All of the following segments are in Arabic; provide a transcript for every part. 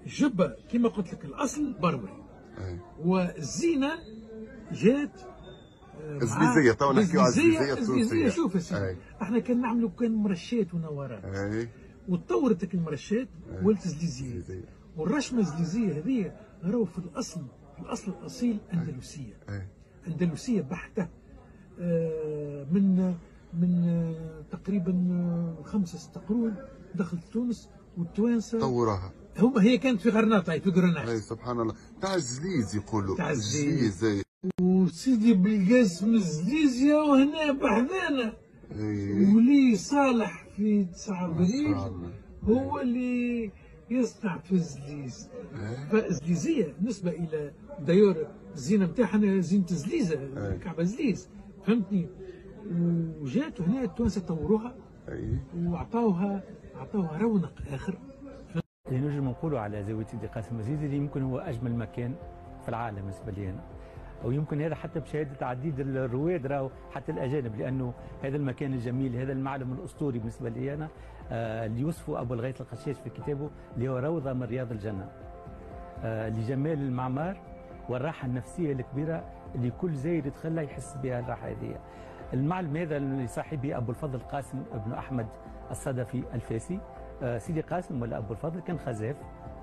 الجبه كما قلت لك الاصل بربري، والزينه جات الزليزيه. تو نحكيو على الزليزيه التونسيه. شوف يا سيدي، احنا كان نعملوا مرشات ونورات، وتطورت المرشات ولت زليزيه، والرشمه الزليزيه هذه راهو في الاصل الاصيل اندلسيه. اندلسيه بحته. من تقريبا 5-6 قرون دخلت تونس، والتوانسه طوروها. هي كانت في غرناطه، في غرناطه. اي سبحان الله. تاع الزليز يقولوا. تاع الزليز. وسيدي بالقاسم الزليزيه وهنا بحذانا. ولي صالح في 9 ابريل هو اللي يصنع في الزليز. فالزليزيه بالنسبه الى دايور الزينه نتاعها زينه الزليزه، كعبه زليز، فهمتني؟ وجات هنا التوانسه طوروها وعطاوها رونق اخر. اللي نجم نقولوا على زاويه سيدي قاسم الزليزي اللي يمكن هو اجمل مكان في العالم بالنسبه لي انا، ويمكن هذا حتى بشهاده عديد الرواد راهو حتى الاجانب، لانه هذا المكان الجميل، هذا المعلم الاسطوري بالنسبه لي انا اللي يوصفه ابو الغيث القشاش في كتابه اللي هو روضه من رياض الجنه، لجمال المعمار والراحه النفسيه الكبيره اللي كل زاير يدخلها يحس بها الراحه هذه. المعلم هذا اللي صاحي به ابو الفضل قاسم بن احمد الصدفي الفاسي. سيدي قاسم ولا ابو الفضل كان خزاف،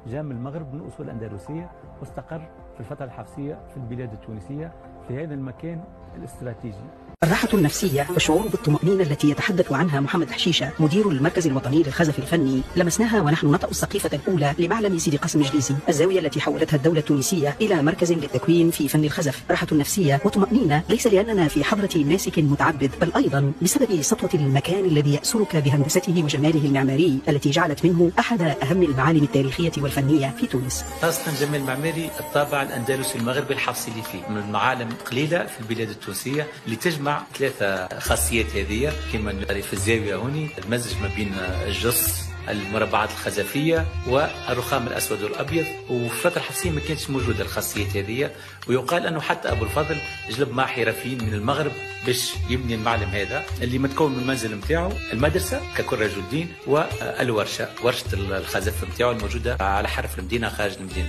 جاء من المغرب من اصول اندلسيه واستقر في الفتره الحفصيه في البلاد التونسيه في هذا المكان الاستراتيجي. الراحة النفسية والشعور بالطمأنينة التي يتحدث عنها محمد حشيشة مدير المركز الوطني للخزف الفني لمسناها ونحن نطأ السقيفة الأولى لمعلم سيدي قاسم الجليزي، الزاوية التي حولتها الدولة التونسية إلى مركز للتكوين في فن الخزف. راحة نفسية وطمأنينة ليس لأننا في حضرة ناسك متعبد، بل أيضا بسبب سطوة المكان الذي يأسرك بهندسته وجماله المعماري التي جعلت منه أحد أهم المعالم التاريخية والفنية في تونس. خاصة جمال المعماري الطابع الأندلسي المغربي الحفصي اللي فيه من المعالم قليلة في البلاد التونسية اللي تجمع 3 خاصيات هذه كما في الزاوية هوني المزج ما بين الجص المربعات الخزفية والرخام الأسود والأبيض، وفي الفترة الحفصية ما كانتش موجودة الخاصيات هذه، ويقال أنه حتى أبو الفضل جلب مع حرفيين من المغرب باش يبني المعلم هذا اللي متكون من المنزل نتاعو، المدرسة ككل رجل دين، والورشة ورشة الخزف نتاعو الموجودة على حرف المدينة خارج المدينة.